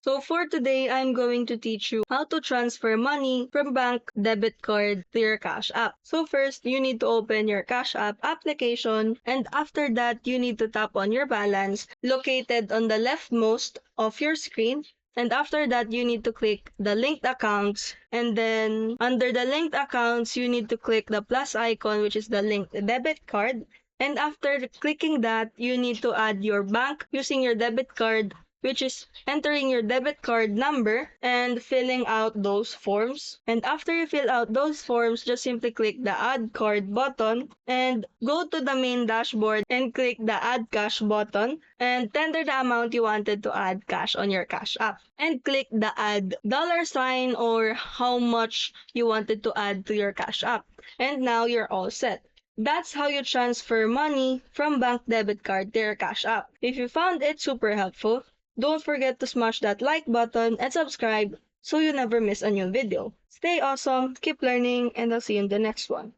So for today, I'm going to teach you how to transfer money from bank debit card to your Cash App. So first, you need to open your Cash App application, and after that, you need to tap on your balance located on the leftmost of your screen. And after that, you need to click the linked accounts. And then under the linked accounts, you need to click the plus icon, which is the linked debit card. And after clicking that, you need to add your bank using your debit card, which is entering your debit card number and filling out those forms. And after you fill out those forms, just simply click the Add Card button and go to the main dashboard and click the Add Cash button and tender the amount you wanted to add cash on your Cash App. And click the Add dollar sign or how much you wanted to add to your Cash App. And now you're all set. That's how you transfer money from bank debit card to your Cash App. If you found it super helpful, don't forget to smash that like button and subscribe so you never miss a new video. Stay awesome, keep learning, and I'll see you in the next one.